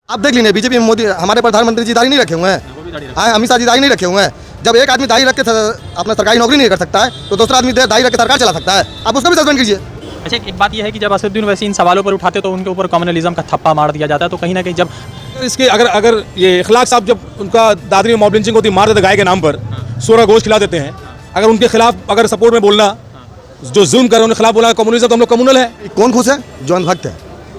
आप देख लीजिए बीजेपी में मोदी हमारे प्रधानमंत्री जी दाढ़ी नहीं रखे हुए हैं, अमित शाह जी दाढ़ी नहीं रखे हुए हैं। जब एक आदमी दाढ़ी रख के अपना सरकारी नौकरी नहीं कर सकता है तो दूसरा आदमी दाढ़ी रख के सरकार चला सकता है, आप उसको भी सस्पेंड कीजिए। अच्छा, एक बात यह है कि जब असदुद्दीन ओवैसी इन सवालों पर उठाते तो उनके ऊपर कम्युनलिज्म का थप्पा मार दिया जाता है, तो कहीं ना कहीं जब इसके अगर ये इखलाक साहब जब उनका दादरी में मॉब लिंचिंग होती मार देते गाय के नाम पर, सोरा गोश्त खिला देते हैं, अगर उनके खिलाफ अगर सपोर्ट में बोलना, जो जुल्म कर रहे हैं उनके खिलाफ बोला कम्युनिज्म, तो हम लोग कम्युनल है। कौन खुश है? जो अंधभक्त है।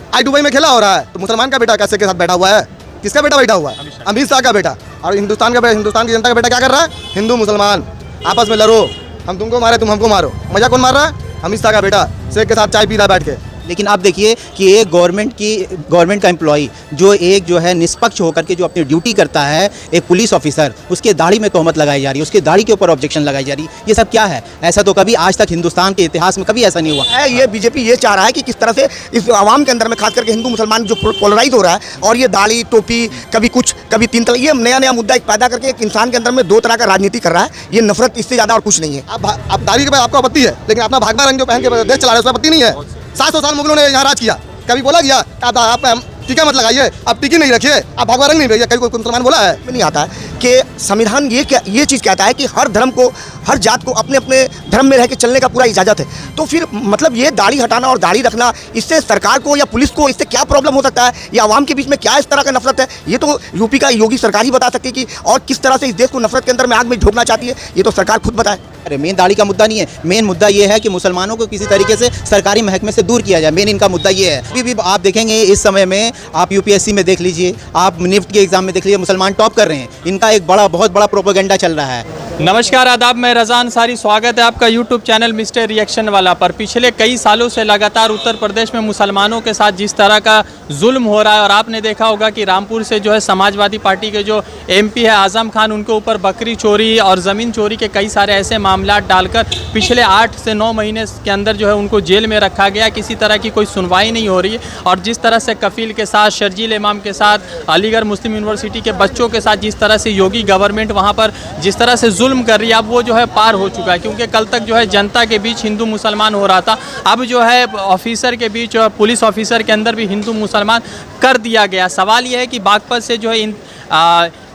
आज दुबई में खेला हो रहा है तो मुसलमान का बेटा कैसे के साथ बैठा हुआ है? किसका बेटा बैठा हुआ है? अमित शाह का बेटा। और हिंदुस्तान की जनता का बेटा क्या कर रहा है? हिंदू मुसलमान आपस में लड़ो, हम तुमको मारे तुम हमको मारो। मजा कौन मार रहा है? अमित शाह का बेटा शेख के साथ चाय पी रहा है बैठ के। लेकिन आप देखिए कि एक गवर्नमेंट का एम्प्लॉई जो है निष्पक्ष होकर के जो अपनी ड्यूटी करता है, एक पुलिस ऑफिसर, उसके दाढ़ी में तोहमत लगाई जा रही है, उसके दाढ़ी के ऊपर ऑब्जेक्शन लगाई जा रही है। ये सब क्या है? ऐसा तो कभी आज तक हिंदुस्तान के इतिहास में कभी ऐसा नहीं हुआ है। ये बीजेपी ये चाह रहा है कि किस तरह से इस आवाम के अंदर में खास करके हिंदू मुसलमान जो पोलराइज हो रहा है, और ये दाढ़ी टोपी कभी कुछ कभी तीन तरह, ये नया मुद्दा एक पैदा करके एक इंसान के अंदर में दो तरह का राजनीति कर रहा है। ये नफरत, इससे ज़्यादा और कुछ नहीं है। आप दाढ़ी के आपको आपत्ति है, लेकिन अपना भागवा रंग जो पहन के देश चला रहे हैं उसमें आपत्ति नहीं है। 700 साल मुगलों ने यहाँ राज किया, कभी बोला गया आप टीका मत लगाइए, आप टिकी नहीं रखिए, आप भगवा रंग नहीं रखिए, कभी कोई मुसलमान बोला है? नहीं आता है कि संविधान ये चीज़ कहता है कि हर धर्म को, हर जात को अपने अपने धर्म में रह के चलने का पूरा इजाज़त है। तो फिर मतलब ये दाढ़ी हटाना और दाढ़ी रखना, इससे सरकार को या पुलिस को इससे क्या प्रॉब्लम हो सकता है, या आवाम के बीच में क्या इस तरह का नफरत है? ये तो यूपी का योगी सरकार ही बता सकती है कि और किस तरह से इस देश को नफरत के अंदर में आग में झोंकना चाहती है, ये तो सरकार खुद बताए। अरे मेन दाढ़ी का मुद्दा नहीं है, मेन मुद्दा ये है कि मुसलमानों को किसी तरीके से सरकारी महकमे से दूर किया जाए। मेन इनका मुद्दा ये है। अभी भी आप देखेंगे इस समय में, आप यूपीएससी में देख लीजिए, आप निफ्ट के एग्जाम में देख लीजिए, मुसलमान टॉप कर रहे हैं। इनका एक बहुत बड़ा प्रोपेगेंडा चल रहा है। नमस्कार आदाब, मैं रज़ा अंसारी, स्वागत है आपका यूट्यूब चैनल मिस्टर रिएक्शन वाला पर। पिछले कई सालों से लगातार उत्तर प्रदेश में मुसलमानों के साथ जिस तरह का जुल्म हो रहा है, और आपने देखा होगा कि रामपुर से जो है समाजवादी पार्टी के जो एमपी है आज़म खान, उनके ऊपर बकरी चोरी और ज़मीन चोरी के कई सारे ऐसे मामला डालकर पिछले 8 से 9 महीने के अंदर जो है उनको जेल में रखा गया। किसी तरह की कोई सुनवाई नहीं हो रही है। और जिस तरह से कफील के साथ, शर्जील इमाम के साथ, अलीगढ़ मुस्लिम यूनिवर्सिटी के बच्चों के साथ जिस तरह से योगी गवर्नमेंट वहाँ पर जिस तरह से जुल्म कर रही है, अब वो जो है पार हो चुका है। क्योंकि कल तक जो है जनता के बीच हिंदू मुसलमान हो रहा था, अब जो है ऑफिसर के बीच, पुलिस ऑफिसर के अंदर भी हिंदू मुसलमान कर दिया गया। सवाल यह है कि बागपत से जो है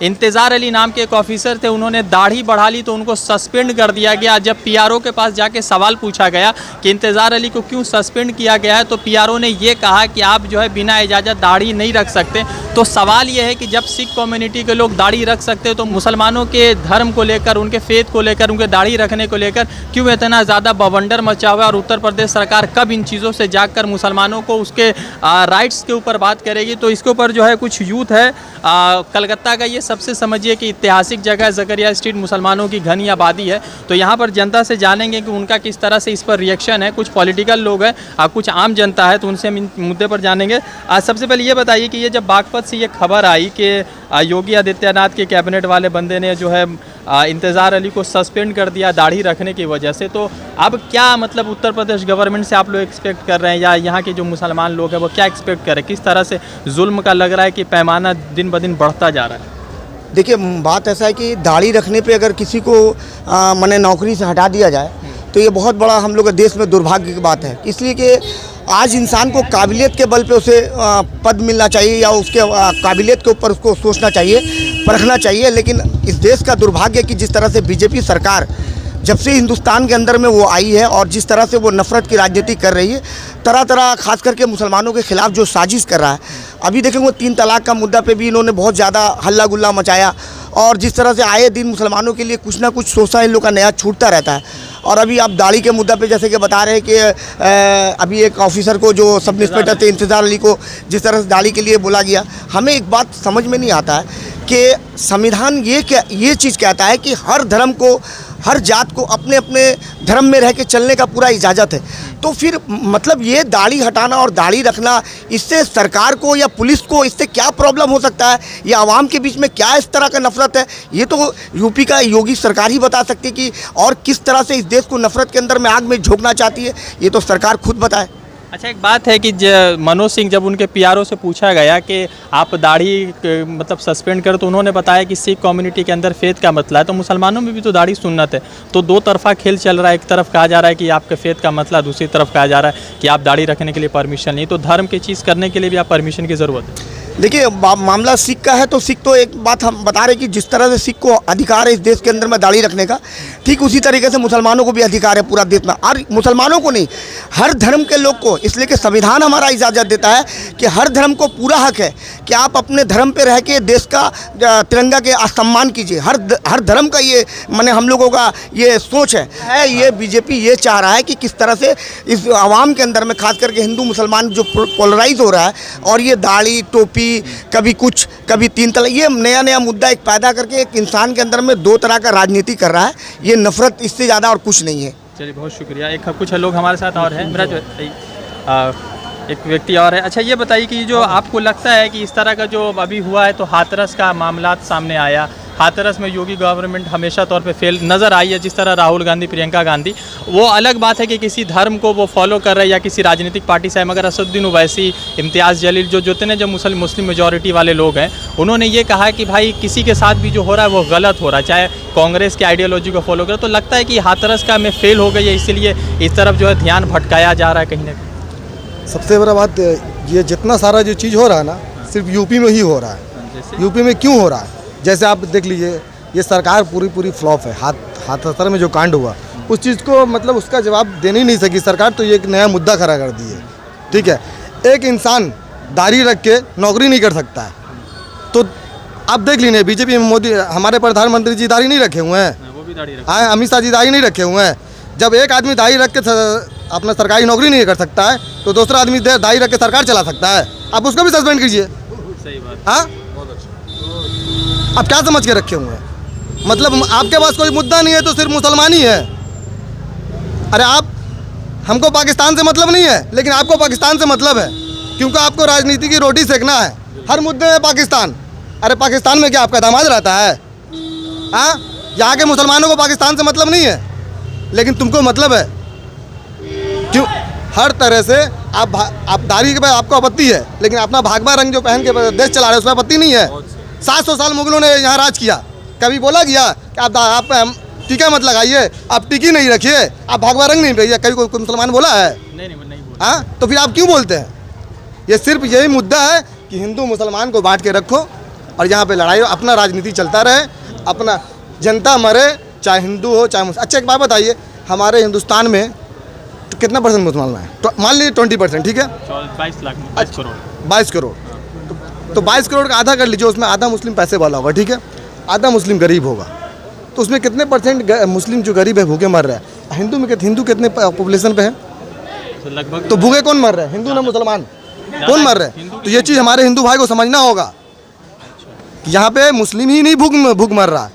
इंतज़ार अली नाम के एक ऑफिसर थे, उन्होंने दाढ़ी बढ़ा ली तो उनको सस्पेंड कर दिया गया। जब पीआरओ के पास जाके सवाल पूछा गया कि इंतज़ार अली को क्यों सस्पेंड किया गया है, तो पीआरओ ने ये कहा कि आप जो है बिना इजाज़त दाढ़ी नहीं रख सकते। तो सवाल ये है कि जब सिख कम्युनिटी के लोग दाढ़ी रख सकते हैं तो मुसलमानों के धर्म को लेकर, उनके फेथ को लेकर, उनके दाढ़ी रखने को लेकर क्यों इतना ज़्यादा बवंडर मचा हुआ है? और उत्तर प्रदेश सरकार कब इन चीज़ों से जाकर मुसलमानों को उसके राइट्स के ऊपर बात करेगी? तो इसके ऊपर जो है कुछ यूथ है कलकत्ता का, ये सबसे समझिए कि ऐतिहासिक जगह ज़करिया स्ट्रीट मुसलमानों की घनी आबादी है। तो यहाँ पर जनता से जानेंगे कि उनका किस तरह से इस पर रिएक्शन है। कुछ पॉलिटिकल लोग हैं और कुछ आम जनता है, तो उनसे हम इन मुद्दे पर जानेंगे। सबसे पहले ये बताइए कि ये जब बागपत से ये खबर आई कि योगी आदित्यनाथ के कैबिनेट वाले बंदे ने जो है इंतज़ार अली को सस्पेंड कर दिया दाढ़ी रखने की वजह से, तो अब क्या मतलब उत्तर प्रदेश गवर्नमेंट से आप लोग एक्सपेक्ट कर रहे हैं, या यहाँ के जो मुसलमान लोग हैं वो क्या एक्सपेक्ट कर रहे हैं? किस तरह से जुल्म का लग रहा है कि पैमाना दिन ब दिन बढ़ता जा रहा है? देखिए, बात ऐसा है कि दाढ़ी रखने पे अगर किसी को माने नौकरी से हटा दिया जाए तो ये बहुत बड़ा हम लोग के देश में दुर्भाग्य की बात है। इसलिए कि आज इंसान को काबिलियत के बल पे उसे पद मिलना चाहिए, या उसके काबिलियत के ऊपर उसको सोचना चाहिए, परखना चाहिए। लेकिन इस देश का दुर्भाग्य है कि जिस तरह से बीजेपी सरकार जब से हिंदुस्तान के अंदर में वो आई है, और जिस तरह से वो नफ़रत की राजनीति कर रही है, तरह तरह खास करके मुसलमानों के ख़िलाफ़ जो साजिश कर रहा है। अभी देखेंगे 3 तलाक़ का मुद्दा पे भी इन्होंने बहुत ज़्यादा हल्ला गुल्ला मचाया, और जिस तरह से आए दिन मुसलमानों के लिए कुछ ना कुछ सोचा इन लोग का नया छूटता रहता है। और अभी आप दाढ़ी के मुद्दा पे जैसे कि बता रहे हैं कि अभी एक ऑफिसर को जो सब इंस्पेक्टर थे इंतज़ार अली को जिस तरह से दाढ़ी के लिए बोला गया, हमें एक बात समझ में नहीं आता है कि संविधान ये चीज़ कहता है कि हर धर्म को, हर जात को अपने अपने धर्म में रह के चलने का पूरा इजाज़त है। तो फिर मतलब ये दाढ़ी हटाना और दाढ़ी रखना, इससे सरकार को या पुलिस को इससे क्या प्रॉब्लम हो सकता है, या आवाम के बीच में क्या इस तरह का नफरत है, ये तो यूपी का योगी सरकार ही बता सकती है कि और किस तरह से इस देश को नफरत के अंदर में आग में झोंकना चाहती है, ये तो सरकार खुद बताए। अच्छा, एक बात है कि मनोज सिंह, जब उनके पीआरओ से पूछा गया कि आप दाढ़ी मतलब सस्पेंड करो, तो उन्होंने बताया कि सिख कम्युनिटी के अंदर फेथ का मसला है, तो मुसलमानों में भी तो दाढ़ी सुन्नत है। तो दो तरफा खेल चल रहा है, एक तरफ कहा जा रहा है कि आपके फेथ का मसला, दूसरी तरफ कहा जा रहा है कि आप दाढ़ी रखने के लिए परमिशन नहीं। तो धर्म की चीज़ करने के लिए भी आप परमिशन की ज़रूरत है। देखिए मामला सिख का है तो सिख तो एक बात हम बता रहे कि जिस तरह से सिख को अधिकार है इस देश के अंदर में दाढ़ी रखने का, ठीक उसी तरीके से मुसलमानों को भी अधिकार है पूरा देश में। और मुसलमानों को नहीं, हर धर्म के लोग को, इसलिए कि संविधान हमारा इजाज़त देता है कि हर धर्म को पूरा हक है कि आप अपने धर्म पे रह के देश का तिरंगा के सम्मान कीजिए। हर धर्म का ये माने हम लोगों का ये सोच है। ये बीजेपी ये चाह रहा है कि किस तरह से इस आवाम के अंदर में खास करके हिंदू मुसलमान जो पोलराइज हो रहा है, और ये दाढ़ी टोपी कभी कुछ कभी तीन तलाक, ये नया मुद्दा एक पैदा करके एक इंसान के अंदर में दो तरह का राजनीति कर रहा है। ये नफरत, इससे ज़्यादा और कुछ नहीं है। चलिए बहुत शुक्रिया। एक कुछ लोग हमारे साथ और हैं, मेरा जो एक व्यक्ति और है। अच्छा ये बताइए कि जो आपको लगता है कि इस तरह का जो अभी हुआ है, तो हाथरस का मामला सामने आया, हाथरस में योगी गवर्नमेंट हमेशा तौर पे फेल नज़र आई है, जिस तरह राहुल गांधी, प्रियंका गांधी, वो अलग बात है कि किसी धर्म को वो फॉलो कर रहे हैं या किसी राजनीतिक पार्टी से है, मगर असदुद्दीन ओवैसी, इम्तियाज़ जलील, जो जितने जो मुस्लिम मेजॉरिटी वाले लोग हैं, उन्होंने ये कहा कि भाई किसी के साथ भी जो हो रहा है वो गलत हो रहा है, चाहे कांग्रेस की आइडियोलॉजी को फॉलो करे। तो लगता है कि हाथरस का में फेल हो गई है, इसीलिए इस तरफ जो है ध्यान भटकाया जा रहा है कहीं ना कहीं। सबसे बड़ा बात ये जितना सारा जो चीज़ हो रहा है ना, सिर्फ यूपी में ही हो रहा है। यूपी में क्यों हो रहा है? जैसे आप देख लीजिए, ये सरकार पूरी फ्लॉप है। हाथरस में जो कांड हुआ, उस चीज़ को मतलब उसका जवाब देने ही नहीं सकी सरकार, तो ये एक नया मुद्दा खड़ा कर दी है। ठीक है, एक इंसान दाढ़ी रख के नौकरी नहीं कर सकता है, तो आप देख लीजिए बीजेपी में मोदी, हमारे प्रधानमंत्री जी दाढ़ी नहीं रखे हुए हैं, वो भी दाढ़ी हाँ, अमित शाह जी दाढ़ी नहीं रखे हुए हैं। जब एक आदमी दाढ़ी रख के अपना सरकारी नौकरी नहीं कर सकता है, तो दूसरा आदमी दाढ़ी रख के सरकार चला सकता है। आप उसको भी सस्पेंड कीजिए। सही बात। हाँ, आप क्या समझ के रखे हुए हैं? मतलब आपके पास कोई मुद्दा नहीं है तो सिर्फ मुसलमान ही है। अरे आप, हमको पाकिस्तान से मतलब नहीं है, लेकिन आपको पाकिस्तान से मतलब है, क्योंकि आपको राजनीति की रोटी सेकना है। हर मुद्दे में पाकिस्तान। अरे पाकिस्तान में क्या आपका दामाद रहता है? हाँ, यहाँ के मुसलमानों को पाकिस्तान से मतलब नहीं है, लेकिन तुमको मतलब है। क्यों? हर तरह से आप दाढ़ी के आपको आपत्ति है, लेकिन अपना भागवा रंग जो पहन के देश चला रहे हैं उसमें आपत्ति नहीं है। 700 साल मुगलों ने यहाँ राज किया, कभी बोला गया कि आप टीका मत लगाइए, आप टिकी नहीं रखिए, आप भागवा रंग नहीं रखिए? कभी कोई मुसलमान बोला है? नहीं बोला। हाँ, तो फिर आप क्यों बोलते हैं? ये सिर्फ यही मुद्दा है कि हिंदू मुसलमान को बांट के रखो और यहाँ पे लड़ाई, अपना राजनीति चलता रहे, अपना जनता मरे, चाहे हिंदू हो चाहे मुसलमान। अच्छा एक बात बताइए, हमारे हिंदुस्तान में तो कितना परसेंट मुसलमान है? तो मान लीजिए 20%, ठीक है, 22 करोड़। तो 22 करोड़ का आधा कर लीजिए, उसमें आधा मुस्लिम पैसे वाला होगा, ठीक है, आधा मुस्लिम गरीब होगा, तो उसमें कितने परसेंट मुस्लिम जो गरीब है भूखे मर रहे हैं? हिंदू कितने पॉपुलेशन पे है? तो लगभग तो भूखे कौन मर रहे हैं? हिंदू ना मुसलमान? कौन मर रहे हैं? तो ये चीज़ हमारे हिंदू भाई को समझना होगा कि यहाँ पे मुस्लिम ही नहीं भूख मर रहा है,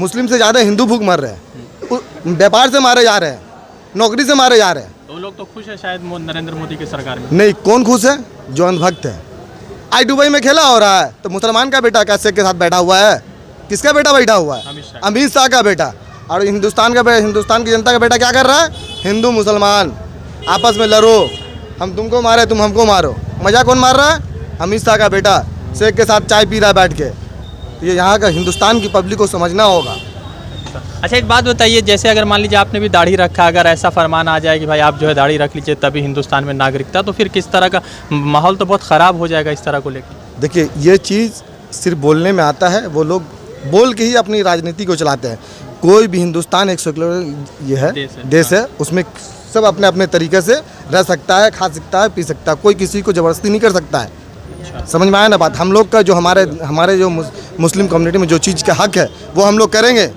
मुस्लिम से ज़्यादा हिंदू भूख मर रहे हैं, व्यापार से मारे जा रहे हैं, नौकरी से मारे जा रहे हैं। तो लोग तो खुश है शायद नरेंद्र मोदी की सरकार में। नहीं, कौन खुश है? जो अंधभक्त है। आज दुबई में खेला हो रहा है, तो मुसलमान का बेटा कैसे के साथ बैठा हुआ है? किसका बेटा बैठा हुआ है? अमित शाह का बेटा। और हिंदुस्तान की जनता का बेटा क्या कर रहा है? हिंदू मुसलमान आपस में लड़ो, हम तुमको मारे तुम हमको मारो। मजा कौन मार रहा है? अमित शाह का बेटा शेख के साथ चाय पी रहा है बैठ के। तो ये यहाँ का हिंदुस्तान की पब्लिक को समझना होगा। अच्छा एक बात बताइए, जैसे अगर मान लीजिए आपने भी दाढ़ी रखा, अगर ऐसा फरमान आ जाए कि भाई आप जो है दाढ़ी रख लीजिए तभी हिंदुस्तान में नागरिकता, तो फिर किस तरह का माहौल तो बहुत ख़राब हो जाएगा इस तरह को लेकर। देखिए, ये चीज़ सिर्फ बोलने में आता है, वो लोग बोल के ही अपनी राजनीति को चलाते हैं। कोई भी हिंदुस्तान एक सेक्युलर ये है देश है, उसमें सब अपने अपने तरीके से रह सकता है, खा सकता है, पी सकता है, कोई किसी को ज़बरदस्ती नहीं कर सकता है। समझ में आया ना बात? हम लोग का जो हमारे जो मुस्लिम कम्युनिटी में जो चीज़ का हक है वो हम लोग करेंगे।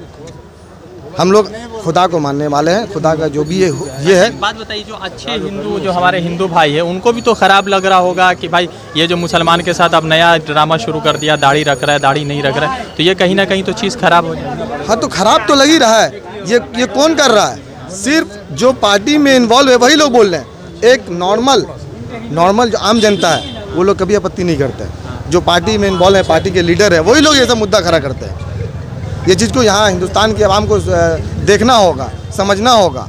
हम लोग खुदा को मानने वाले हैं, खुदा का जो भी ये है। बात बताइए, जो अच्छे हिंदू जो हमारे हिंदू भाई है उनको भी तो ख़राब लग रहा होगा कि भाई ये जो मुसलमान के साथ अब नया ड्रामा शुरू कर दिया, दाढ़ी रख रहा है, दाढ़ी नहीं रख रहा है, तो ये कहीं ना कहीं तो चीज़ ख़राब हो जाएगी। हाँ, तो ख़राब तो लग ही रहा है। ये कौन कर रहा है? सिर्फ जो पार्टी में इन्वॉल्व है वही लोग बोल रहे हैं। एक नॉर्मल जो आम जनता है वो लोग कभी आपत्ति नहीं करते। जो पार्टी में इन्वॉल्व है, पार्टी के लीडर है, वही लोग ये सब मुद्दा खड़ा करते हैं। ये चीज़ को यहाँ हिंदुस्तान की आवाम को देखना होगा, समझना होगा।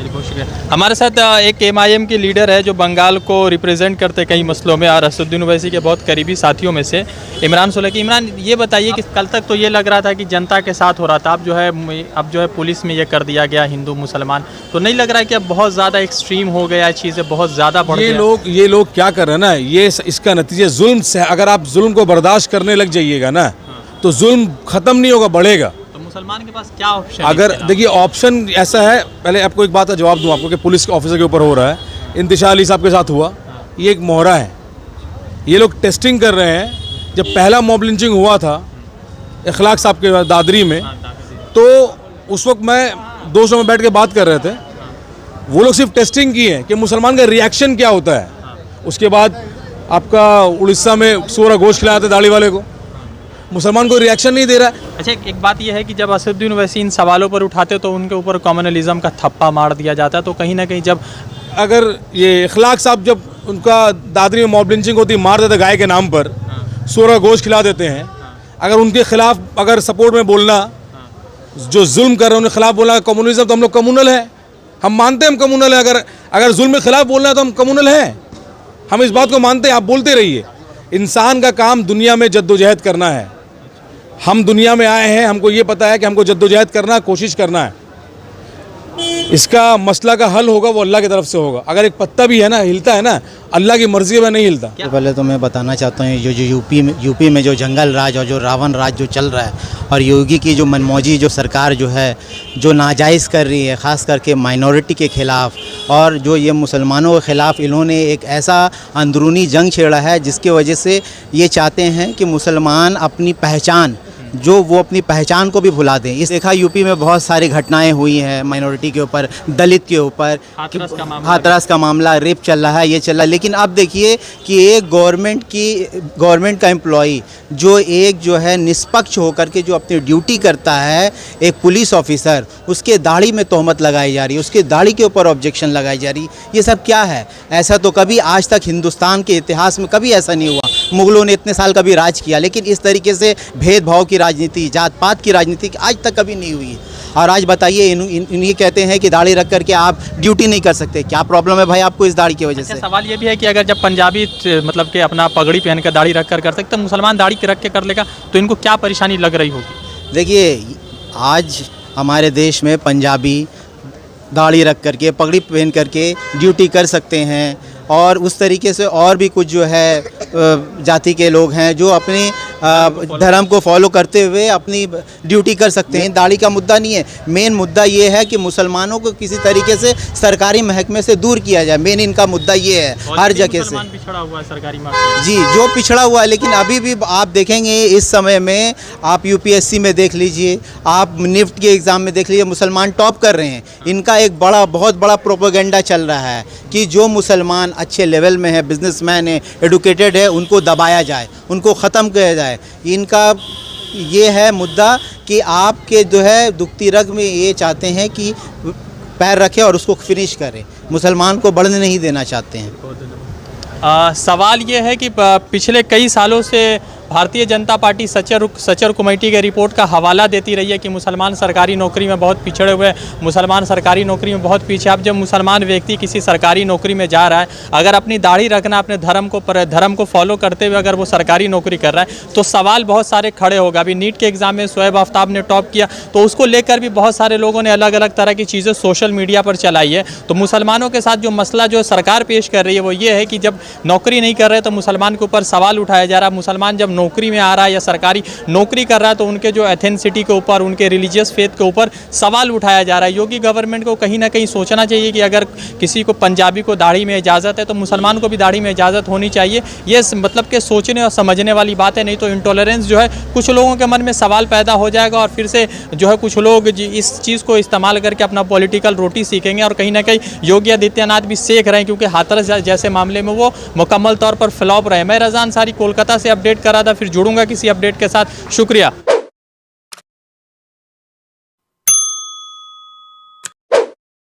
चलिए बहुत शुक्रिया। हमारे साथ एक MIM की लीडर है जो बंगाल को रिप्रेजेंट करते कई मसलों में, और असदुद्दीन ओवैसी के बहुत करीबी साथियों में से इमरान सोलंकी। इमरान, ये बताइए कि कल तक तो ये लग रहा था कि जनता के साथ हो रहा था, अब जो है पुलिस में ये कर दिया गया हिंदू मुसलमान, तो नहीं लग रहा है कि अब बहुत ज़्यादा एक्सट्रीम हो गया, चीज़ें बहुत ज़्यादा बढ़ गई? ये लोग क्या कर रहे हैं ना, ये इसका नतीजा जुल्म से। अगर आप जुल्म को बर्दाश्त करने लग जाइएगा ना, तो जुल्म खत्म नहीं होगा, बढ़ेगा। तो मुसलमान के पास क्या ऑप्शन? अगर देखिए ऑप्शन ऐसा है, पहले आपको एक बात का जवाब दूं आपको कि पुलिस के ऑफिसर के ऊपर हो रहा है, इंतिशार अली साहब के साथ हुआ, ये एक मोहरा है। ये लोग टेस्टिंग कर रहे हैं। जब पहला मॉब लिंचिंग हुआ था इखलाक साहब के दादरी में, तो उस वक्त मैं दोस्तों में बैठ के बात कर रहे थे, वो लोग सिर्फ टेस्टिंग की है कि मुसलमान का रिएक्शन क्या होता है। उसके बाद आपका उड़ीसा में सूरा गोश्त खिलाया था दाढ़ी वाले को, मुसलमान को रिएक्शन नहीं दे रहा है। अच्छा, एक बात यह है कि जब असदुद्दीन ओवैसी इन सवालों पर उठाते तो उनके ऊपर कम्युनलिज्म का थप्पा मार दिया जाता है, तो कहीं ना कहीं जब अगर ये इखलाक साहब जब उनका दादरी में मॉब लिंचिंग होती, मार देते गाय के नाम पर, सूरा गोश्त खिला देते हैं, अगर उनके खिलाफ अगर सपोर्ट में बोलना, जो जुल्म कर रहे हैं उनके खिलाफ बोलना, कम्युनिज्म, तो हम लोग कम्युनल है, हम मानते हैं हम कम्युनल है। अगर जुल्म के खिलाफ बोलना है तो हम कम्युनल हैं, हम इस बात को मानते हैं। आप बोलते रहिए, इंसान का काम दुनिया में जद्दोजहद करना है। हम दुनिया में आए हैं, हमको ये पता है कि हमको जद्दोजहद करना, कोशिश करना है। इसका मसला का हल होगा वो अल्लाह की तरफ से होगा। अगर एक पत्ता भी है ना हिलता है ना, अल्लाह की मर्जी में नहीं हिलता। तो पहले तो मैं बताना चाहता हूँ, जो यूपी में जो जंगल राज और जो रावण राज जो चल रहा है, और योगी की जो मनमौजी जो सरकार जो है, जो नाजायज़ कर रही है, ख़ास करके माइनॉरिटी के ख़िलाफ़, और जो ये मुसलमानों के ख़िलाफ़ इन्होंने एक ऐसा अंदरूनी जंग छेड़ा है जिसकी वजह से ये चाहते हैं कि मुसलमान अपनी पहचान, जो वो अपनी पहचान को भी भुला दें। इस देखा यूपी में बहुत सारी घटनाएं हुई हैं माइनॉरिटी के ऊपर, दलित के ऊपर, हाथरस का मामला, रेप चल रहा है, ये चल रहा है। लेकिन अब देखिए कि एक गवर्नमेंट का एम्प्लॉई जो है निष्पक्ष होकर के जो अपनी ड्यूटी करता है, एक पुलिस ऑफिसर, उसके दाढ़ी में तोहमत लगाई जा रही है, उसके दाढ़ी के ऊपर ऑब्जेक्शन लगाई जा रही है। ये सब क्या है? ऐसा तो कभी आज तक हिंदुस्तान के इतिहास में कभी ऐसा नहीं हुआ। मुग़लों ने इतने साल कभी राज किया, लेकिन इस तरीके से भेदभाव की राजनीति, जात पात की राजनीति आज तक कभी नहीं हुई। और आज बताइए, ये कहते हैं कि दाढ़ी रख करके आप ड्यूटी नहीं कर सकते। क्या प्रॉब्लम है भाई आपको इस दाढ़ी की वजह से? सवाल ये भी है कि अगर जब पंजाबी मतलब कि अपना पगड़ी पहन कर दाढ़ी रख कर सकते, तो मुसलमान दाढ़ी रख के कर लेगा, तो इनको क्या परेशानी लग रही होगी? देखिए, आज हमारे देश में पंजाबी दाढ़ी रख करके, पगड़ी पहन करके ड्यूटी कर सकते हैं, और उस तरीके से और भी कुछ जो है जाति के लोग हैं जो अपने धर्म को फॉलो करते हुए अपनी ड्यूटी कर सकते हैं। दाढ़ी का मुद्दा नहीं है, मेन मुद्दा ये है कि मुसलमानों को किसी तरीके से सरकारी महकमे से दूर किया जाए। मेन इनका मुद्दा ये है हर जगह से। पिछड़ा हुआ है सरकारी महकमे, जी, जो पिछड़ा हुआ है। लेकिन अभी भी आप देखेंगे इस समय में, आप UPSC में देख लीजिए, आप निफ्ट के एग्ज़ाम में देख लीजिए, मुसलमान टॉप कर रहे हैं। इनका एक बहुत बड़ा प्रोपेगेंडा चल रहा है कि जो मुसलमान अच्छे लेवल में है, बिजनेसमैन है, एडुकेटेड है, उनको दबाया जाए, उनको ख़त्म किया जाए। इनका ये है मुद्दा कि आपके जो है दुखती रग में ये चाहते हैं कि पैर रखें और उसको फिनिश करें, मुसलमान को बढ़ने नहीं देना चाहते हैं। सवाल ये है कि पिछले कई सालों से भारतीय जनता पार्टी सचर कमेटी के रिपोर्ट का हवाला देती रही है कि मुसलमान सरकारी नौकरी में बहुत पिछड़े हुए हैं, मुसलमान सरकारी नौकरी में बहुत पीछे। अब जब मुसलमान व्यक्ति किसी सरकारी नौकरी में जा रहा है, अगर अपनी दाढ़ी रखना, अपने धर्म को फॉलो करते हुए अगर वो सरकारी नौकरी कर रहा है, तो सवाल बहुत सारे खड़े होगा। अभी नीट के एग्ज़ाम में शोएब आफ्ताब ने टॉप किया, तो उसको लेकर भी बहुत सारे लोगों ने अलग अलग तरह की चीज़ें सोशल मीडिया पर चलाई है। तो मुसलमानों के साथ जो मसला जो सरकार पेश कर रही है वो ये है कि जब नौकरी नहीं कर रहे तो मुसलमान के ऊपर सवाल उठाया जा रहा है। मुसलमान जब नौकरी में आ रहा है या सरकारी नौकरी कर रहा है तो उनके जो एथेंसिटी के ऊपर, उनके रिलीजियस फेथ के ऊपर सवाल उठाया जा रहा है। योगी गवर्नमेंट को कहीं ना कहीं सोचना चाहिए कि अगर किसी को पंजाबी को दाढ़ी में इजाज़त है तो मुसलमान को भी दाढ़ी में इजाज़त होनी चाहिए। ये मतलब कि सोचने और समझने वाली बात है, नहीं तो इंटॉलरेंस जो है कुछ लोगों के मन में सवाल पैदा हो जाएगा और फिर से जो है कुछ लोग इस चीज़ को इस्तेमाल करके अपना पॉलिटिकल रोटी सीखेंगे। और कहीं ना कहीं योगी आदित्यनाथ भी सीख रहे हैं, क्योंकि हाथरस जैसे मामले में वो मुकम्मल तौर पर फ्लॉप रहे। मैं रज़ा अंसारी कोलकाता से अपडेट कर रहा था, फिर जुड़ूंगा किसी अपडेट के साथ। शुक्रिया।